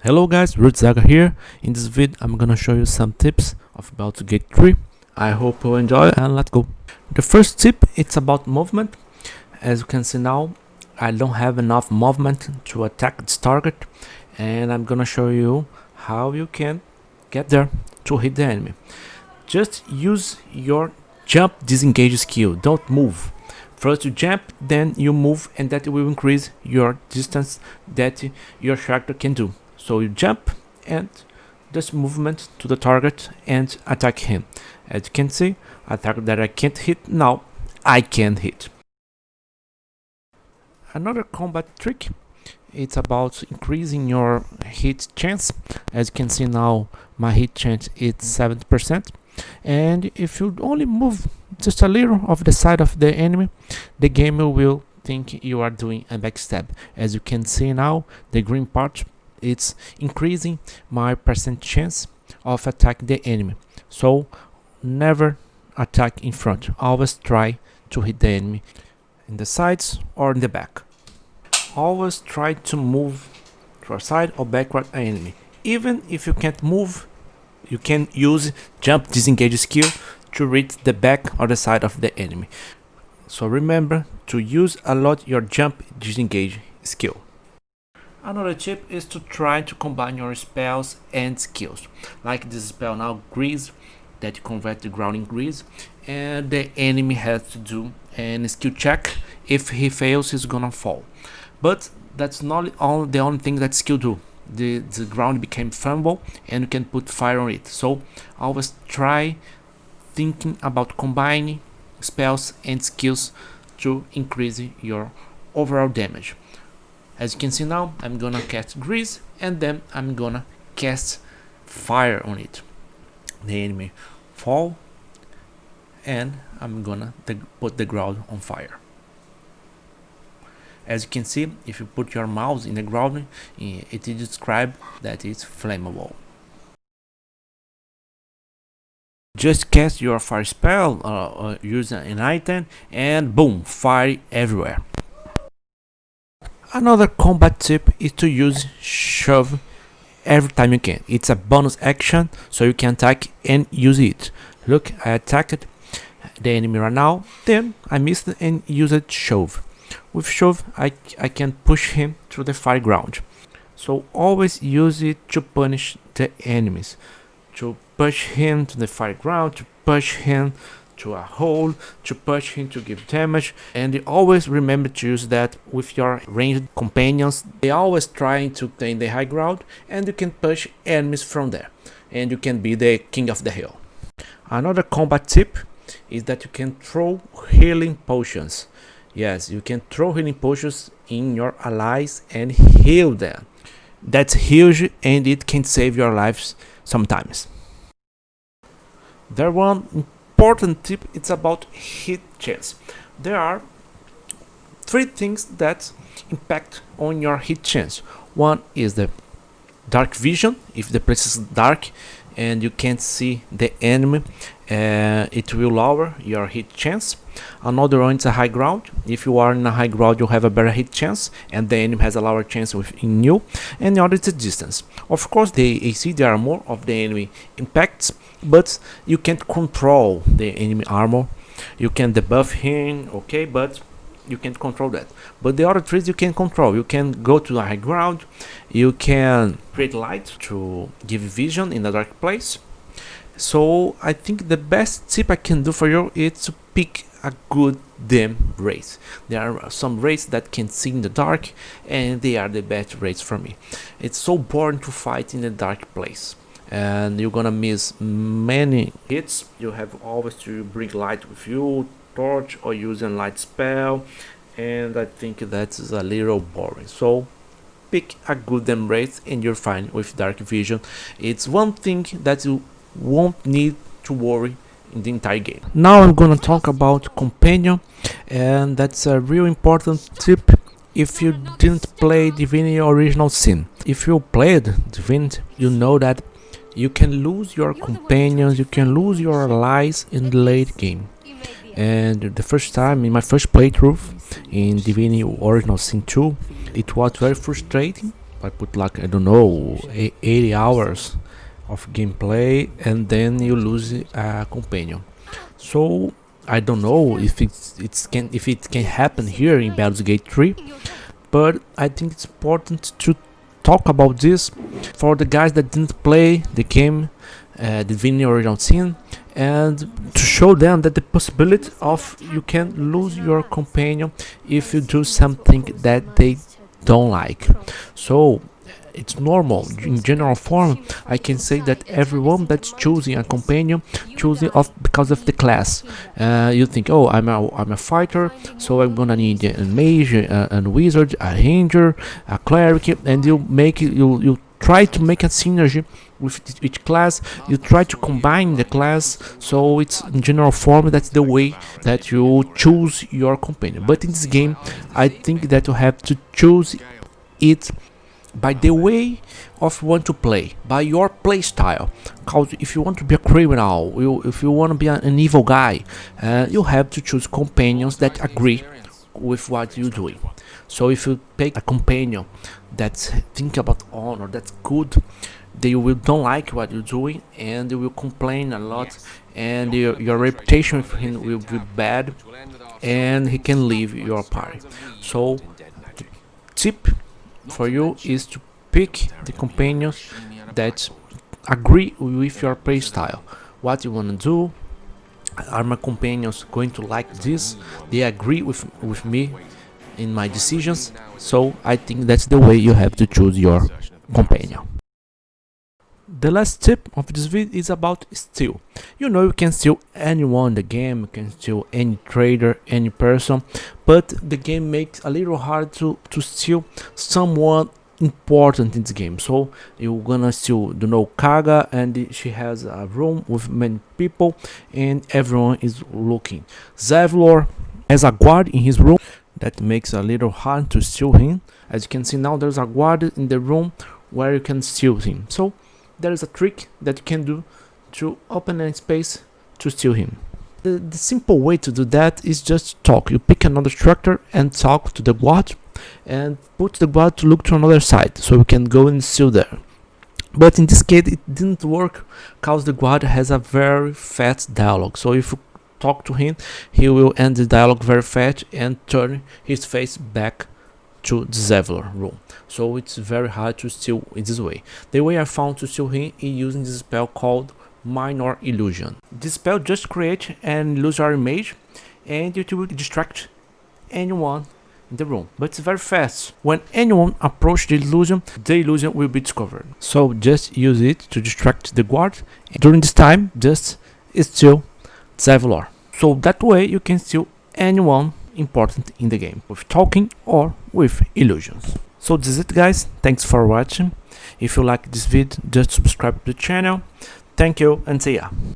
Hello guys, Zaga here. In this video I'm gonna show you some tips of Baldur Gate 3. I hope you enjoy and let's go. The first tip, it's about movement. As you can see now, I don't have enough movement to attack this target, and I'm gonna show you how you can get there to hit the enemy. Just use your jump disengage skill, don't move. First you jump, then you move, and that will increase your distance that your character can do. So you jump and just movement to the target and attack him. As you can see, attack that I can't hit, now I can hit. Another combat trick, it's about increasing your hit chance. As you can see now, my hit chance is 70%. And if you only move just a little of the side of the enemy, the gamer will think you are doing a backstab. As you can see now, the green part, it's increasing my percent chance of attack the enemy. So never attack in front, always try to hit the enemy in the sides or in the back. Always try to move to a side or backward enemy. Even if you can't move, you can use jump disengage skill to reach the back or the side of the enemy. So remember to use a lot your jump disengage skill. Another tip is to try to combine your spells and skills. Like this spell now, Grease, that convert the ground in grease, and the enemy has to do a skill check. If he fails, he's gonna fall. But that's not the only thing that skill do. The ground became flammable and you can put fire on it. So always try thinking about combining spells and skills to increase your overall damage. As you can see now, I'm gonna cast Grease and then I'm gonna cast fire on it. The enemy fall and I'm gonna put the ground on fire. As you can see, if you put your mouse in the ground, it is described that it's flammable. Just cast your fire spell, use an item, and boom, fire everywhere. Another combat tip is to use shove every time you can. It's a bonus action, so you can attack and use it. Look, I attacked the enemy right now, then I missed and used shove. With shove, I can push him through the fire ground. So always use it to punish the enemies. To push him to the fire ground, to push him to a hole, to push him to give damage. And always remember to use that with your ranged companions. They always trying to obtain the high ground, and you can push enemies from there. And you can be the king of the hill. Another combat tip is that you can throw healing potions. Yes, you can throw healing potions in your allies and heal them. That's huge and it can save your lives sometimes. There one important tip, it's about hit chance. There are three things that impact on your hit chance. One is the dark vision. If the place is dark and you can't see the enemy, it will lower your hit chance. Another one is a high ground. If you are in a high ground, you have a better hit chance and the enemy has a lower chance within you. And the other is the distance. Of course, the AC, the armor of the enemy impacts, but you can't control the enemy armor. You can debuff him, okay, but you can't control that. But the other three you can control. You can go to the high ground, you can create light to give vision in a dark place. So I think the best tip I can do for you is to pick a good dim race. There are some races that can see in the dark and they are the best race for me. It's so boring to fight in a dark place and you're gonna miss many hits. You have always to bring light with you, torch or use a light spell, and I think that's a little boring. So pick a good dim race and you're fine with dark vision. It's one thing that you won't need to worry in the entire game. Now I'm gonna talk about companion, and that's a real important tip if you didn't play Divinity Original Sin. If you played Divinity, you know that you can lose your companions, you can lose your allies in the late game. And the first time in my first playthrough in Divinity Original Sin 2, it was very frustrating I put like, I don't know, 80 hours of gameplay, and then you lose a companion. So I don't know if it can happen here in Baldur's Gate 3, but I think it's important to talk about this for the guys that didn't play the game, the Divinity Original Sin, and to show them that the possibility of you can lose your companion if you do something that they don't like. So it's normal. In general form, I can say that everyone that's choosing a companion choosing because of the class. You think, oh, I'm a fighter, so I'm gonna need a mage, a wizard, a ranger, a cleric, and you try to make a synergy with each class. You try to combine the class, so it's in general form. That's the way that you choose your companion. But in this game, I think that you have to choose it by the way of want to play, by your play style. Cause if you want to be a criminal, if you want to be an evil guy, you have to choose companions that agree with what you're doing. So if you pick a companion that's think about honor, that's good, they will don't like what you're doing and they will complain a lot, and your reputation with him will be bad, and he can leave your party. So the tip for you is to pick the companions that agree with your play style. What you want to do? Are my companions going to like this? They agree with me in my decisions. So I think that's the way you have to choose your companion. The last tip of this video is about steal. You can steal anyone in the game, you can steal any trader, any person, but the game makes a little hard to steal someone important in this game. So you're gonna steal, Kaga, and she has a room with many people and everyone is looking. Zevlor has a guard in his room that makes a little hard to steal him. As you can see now, there's a guard in the room where you can steal him. So there is a trick that you can do to open a space to steal him. The simple way to do that is just talk. You pick another structure and talk to the guard and put the guard to look to another side so you can go and steal there. But in this case it didn't work because the guard has a very fast dialogue. So if you talk to him, he will end the dialogue very fast and turn his face back to the Zevlor room. So it's very hard to steal in this way. The way I found to steal him is using this spell called Minor Illusion. This spell just creates an illusory image and it will distract anyone in the room. But it's very fast. When anyone approaches the illusion will be discovered. So just use it to distract the guard. During this time, just steal Zevlor. So that way you can steal anyone important in the game with talking or with illusions. So this is it, guys. Thanks for watching. If you like this video, just subscribe to the channel. Thank you and see ya.